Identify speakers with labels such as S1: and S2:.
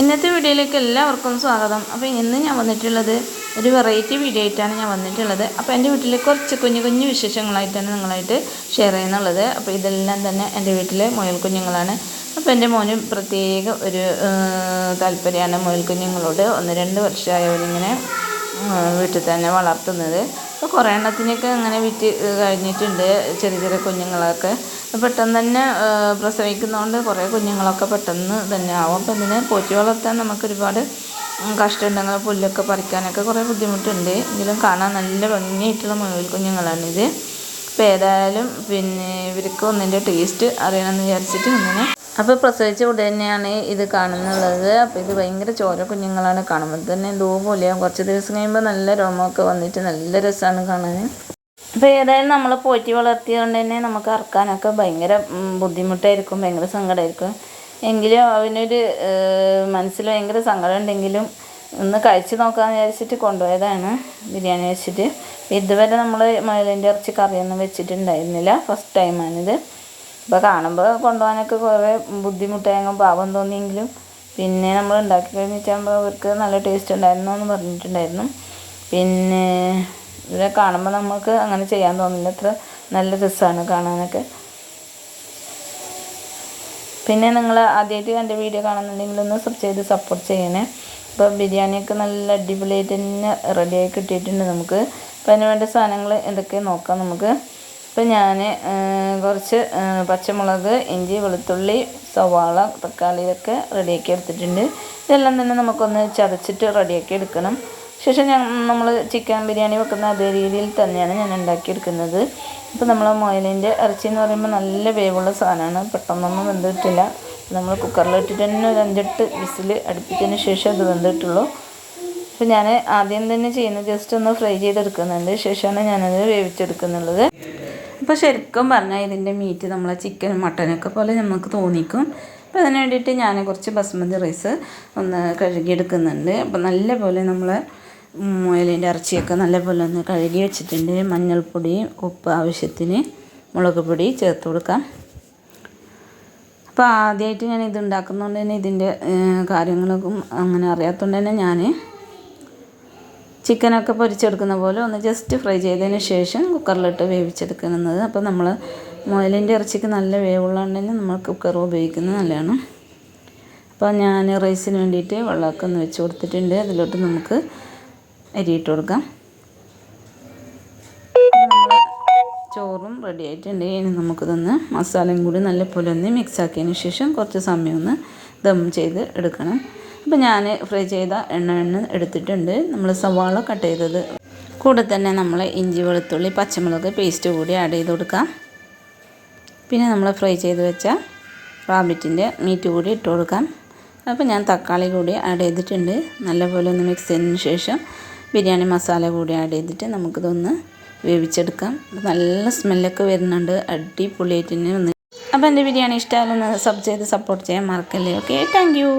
S1: ഇന്നത്തെ വീഡിയോയിലേക്ക് എല്ലാവർക്കും സ്വാഗതം. അപ്പോൾ ഇന്ന് ഞാൻ വന്നിട്ടുള്ളത് ഒരു വെറൈറ്റി വീഡിയോ ആയിട്ടാണ് ഞാൻ വന്നിട്ടുള്ളത്. അപ്പോൾ എൻ്റെ വീട്ടിലെ കുറച്ച് കുഞ്ഞു കുഞ്ഞു വിശേഷങ്ങളായിട്ടാണ് നിങ്ങളായിട്ട് ഷെയർ ചെയ്യുന്നുള്ളത്. അപ്പോൾ ഇതെല്ലാം തന്നെ എൻ്റെ വീട്ടിലെ മുയൽ കുഞ്ഞുങ്ങളാണ്. അപ്പോൾ എൻ്റെ മോന് പ്രത്യേക ഒരു താല്പര്യമാണ് മുയൽ കുഞ്ഞുങ്ങളോട്. 1-2 വർഷമായി അവരിങ്ങനെ വീട്ടിൽ തന്നെ വളർത്തുന്നത്. അപ്പോൾ കുറേ എണ്ണത്തിനൊക്കെ അങ്ങനെ വിറ്റ് കഴിഞ്ഞിട്ടുണ്ട്. ചെറിയ ചെറിയ കുഞ്ഞുങ്ങളൊക്കെ പെട്ടെന്ന് തന്നെ പ്രസവിക്കുന്നതുകൊണ്ട് കുറേ കുഞ്ഞുങ്ങളൊക്കെ പെട്ടെന്ന് തന്നെ ആവും. അപ്പോൾ ഇതിനെ പോറ്റി വളർത്താൻ നമുക്കൊരുപാട് കഷ്ടമുണ്ടെങ്കിൽ പുല്ലൊക്കെ പറിക്കാനൊക്കെ കുറേ ബുദ്ധിമുട്ടുണ്ട്. എങ്കിലും കാണാൻ നല്ല ഭംഗിയായിട്ടുള്ള മുയൽ കുഞ്ഞുങ്ങളാണിത്. അപ്പോൾ ഏതായാലും ഇവർക്ക് ഒന്നിൻ്റെ ടേസ്റ്റ് അറിയണമെന്ന് വിചാരിച്ചിട്ട് ഇങ്ങനെ. അപ്പോൾ പ്രസവിച്ച ഉടനെ തന്നെയാണ് ഇത് കാണുന്നുള്ളത്. അപ്പോൾ ഇത് ഭയങ്കര ചോര കുഞ്ഞുങ്ങളാണ്. കാണുമ്പോൾ തന്നെ എന്തോ പോലെയാവും. കുറച്ച് ദിവസം കഴിയുമ്പോൾ നല്ല രോമമൊക്കെ വന്നിട്ട് നല്ല രസമാണ് കാണാൻ. അപ്പോൾ ഏതായാലും നമ്മൾ പോറ്റി വളർത്തിയതുകൊണ്ട് തന്നെ നമുക്ക് അറക്കാനൊക്കെ ഭയങ്കര ബുദ്ധിമുട്ടായിരിക്കും, ഭയങ്കര സങ്കടമായിരിക്കും. എങ്കിലും അവനൊരു മനസ്സിൽ ഭയങ്കര സങ്കടം ഉണ്ടെങ്കിലും ഒന്ന് കഴിച്ച് നോക്കാമെന്ന് വിചാരിച്ചിട്ട് കൊണ്ടുപോയതാണ് ബിരിയാണി വെച്ചിട്ട്. ഇതുവരെ നമ്മൾ മുയലിൻ്റെ ഇറച്ചി കറിയൊന്നും വെച്ചിട്ടുണ്ടായിരുന്നില്ല, ഫസ്റ്റ് ടൈമാണിത്. അപ്പോൾ കാണുമ്പോൾ കൊണ്ടുപോകാനൊക്കെ കുറേ ബുദ്ധിമുട്ടായെങ്കിൽ പാവം തോന്നിയെങ്കിലും പിന്നെ നമ്മൾ ഉണ്ടാക്കി കഴിഞ്ഞിട്ടാകുമ്പോൾ അവർക്ക് നല്ല ടേസ്റ്റ് ഉണ്ടായിരുന്നു എന്ന് പറഞ്ഞിട്ടുണ്ടായിരുന്നു. പിന്നെ ഇവരെ കാണുമ്പോൾ നമുക്ക് അങ്ങനെ ചെയ്യാൻ തോന്നില്ല, അത്ര നല്ല രസമാണ് കാണാനൊക്കെ. പിന്നെ നിങ്ങൾ ആദ്യമായിട്ട് എൻ്റെ വീഡിയോ കാണുന്നുണ്ടെങ്കിൽ ഒന്ന് സബ്സ്ക്രൈബ് ചെയ്ത് സപ്പോർട്ട് ചെയ്യണേ. അപ്പോൾ ബിരിയാണിയൊക്കെ നല്ല അടിപൊളിയായിട്ട് തന്നെ റെഡിയായി കിട്ടിയിട്ടുണ്ട് നമുക്ക്. അപ്പോൾ അതിന് വേണ്ട സാധനങ്ങൾ എന്തൊക്കെ നോക്കാം നമുക്ക്. അപ്പോൾ ഞാൻ കുറച്ച് പച്ചമുളക്, ഇഞ്ചി, വെളുത്തുള്ളി, സവാള, തക്കാളിയൊക്കെ റെഡിയാക്കി എടുത്തിട്ടുണ്ട്. ഇതെല്ലാം തന്നെ നമുക്കൊന്ന് ചതച്ചിട്ട് റെഡിയാക്കി എടുക്കണം. ശേഷം നമ്മൾ ചിക്കൻ ബിരിയാണി വെക്കുന്ന അതേ രീതിയിൽ തന്നെയാണ് ഞാൻ ഉണ്ടാക്കിയെടുക്കുന്നത്. അപ്പോൾ നമ്മൾ മുയലിൻ്റെ ഇറച്ചി എന്ന് പറയുമ്പോൾ നല്ല വേവുള്ള സാധനമാണ്, പെട്ടെന്നൊന്നും വെന്തിട്ടില്ല. നമ്മൾ കുക്കറിലിട്ടിട്ട് തന്നെ ഒരു 5-8 വിസിൽ അടുപ്പിച്ചതിന് ശേഷം അത് വെന്തിട്ടുള്ളൂ. അപ്പോൾ ഞാൻ ആദ്യം തന്നെ ചെയ്യുന്നത് ജസ്റ്റ് ഒന്ന് ഫ്രൈ ചെയ്തെടുക്കുന്നുണ്ട്, ശേഷമാണ് ഞാനത് വേവിച്ചെടുക്കുന്നുള്ളത്. അപ്പോൾ ശരിക്കും പറഞ്ഞാൽ ഇതിൻ്റെ മീറ്റ് നമ്മളെ ചിക്കനും മട്ടനൊക്കെ പോലെ നമുക്ക് തോന്നിക്കും. അപ്പോൾ അതിന് വേണ്ടിയിട്ട് ഞാൻ കുറച്ച് ബസ്മതി റൈസ് ഒന്ന് കഴുകിയെടുക്കുന്നുണ്ട്. അപ്പോൾ നല്ല പോലെ നമ്മൾ മുയലിൻ്റെ ഇറച്ചിയൊക്കെ നല്ലപോലെ ഒന്ന് കഴുകി വെച്ചിട്ടുണ്ട്. മഞ്ഞൾപ്പൊടി, ഉപ്പ് ആവശ്യത്തിന്, മുളക് പൊടി ചേർത്ത് കൊടുക്കാം. അപ്പോൾ ആദ്യമായിട്ട് ഞാൻ ഇത് ഉണ്ടാക്കുന്നതുകൊണ്ട് തന്നെ ഇതിൻ്റെ കാര്യങ്ങളൊക്കെ അങ്ങനെ അറിയാത്തതുകൊണ്ട് തന്നെ ഞാൻ ചിക്കനൊക്കെ പൊരിച്ചെടുക്കുന്ന പോലെ ഒന്ന് ജസ്റ്റ് ഫ്രൈ ചെയ്തതിന് ശേഷം കുക്കറിലിട്ട് വേവിച്ചെടുക്കുന്നത്. അപ്പോൾ നമ്മൾ മുയലിൻ്റെ ഇറച്ചിക്ക് നല്ല വേവുള്ളതുകൊണ്ട് തന്നെ നമ്മൾ കുക്കർ ഉപയോഗിക്കുന്നത് നല്ലതാണ്. അപ്പോൾ ഞാൻ റൈസിന് വേണ്ടിയിട്ട് വെള്ളമൊക്കെ ഒന്ന് വെച്ച് കൊടുത്തിട്ടുണ്ട്. അതിലോട്ട് നമുക്ക് അരിയിട്ട് കൊടുക്കാം. നമ്മൾ ചോറും റെഡി ആയിട്ടുണ്ട്. ഇനി നമുക്കിതൊന്ന് മസാലയും കൂടി നല്ലപോലെ ഒന്ന് മിക്സ് ആക്കിയതിന് ശേഷം കുറച്ച് സമയം ഒന്ന് ദം ചെയ്ത് എടുക്കണം. അപ്പോൾ ഞാൻ ഫ്രൈ ചെയ്ത എണ്ണ എടുത്തിട്ടുണ്ട്. നമ്മൾ സവാള കട്ട് ചെയ്തത് കൂടെ തന്നെ നമ്മൾ ഇഞ്ചി, വെളുത്തുള്ളി, പച്ചമുളക് പേസ്റ്റ് കൂടി ആഡ് ചെയ്ത് കൊടുക്കാം. പിന്നെ നമ്മൾ ഫ്രൈ ചെയ്ത് വെച്ച റാബിറ്റിൻ്റെ മീറ്റ് കൂടി ഇട്ട് കൊടുക്കാം. അപ്പോൾ ഞാൻ തക്കാളി കൂടി ആഡ് ചെയ്തിട്ടുണ്ട്. നല്ലപോലെ ഒന്ന് മിക്സ് ചെയ്തതിന് ശേഷം ബിരിയാണി മസാല കൂടി ആഡ് ചെയ്തിട്ട് നമുക്കിതൊന്ന് വേവിച്ചെടുക്കാം. നല്ല സ്മെല്ലൊക്കെ വരുന്നുണ്ട്, അടിപൊളിയായിട്ട് തന്നെ ഒന്ന്. അപ്പോൾ എൻ്റെ ബിരിയാണി ഇഷ്ടമായാലൊന്ന് സബ് ചെയ്ത് സപ്പോർട്ട് ചെയ്യാൻ മറക്കല്ലേ. Okay, thank you.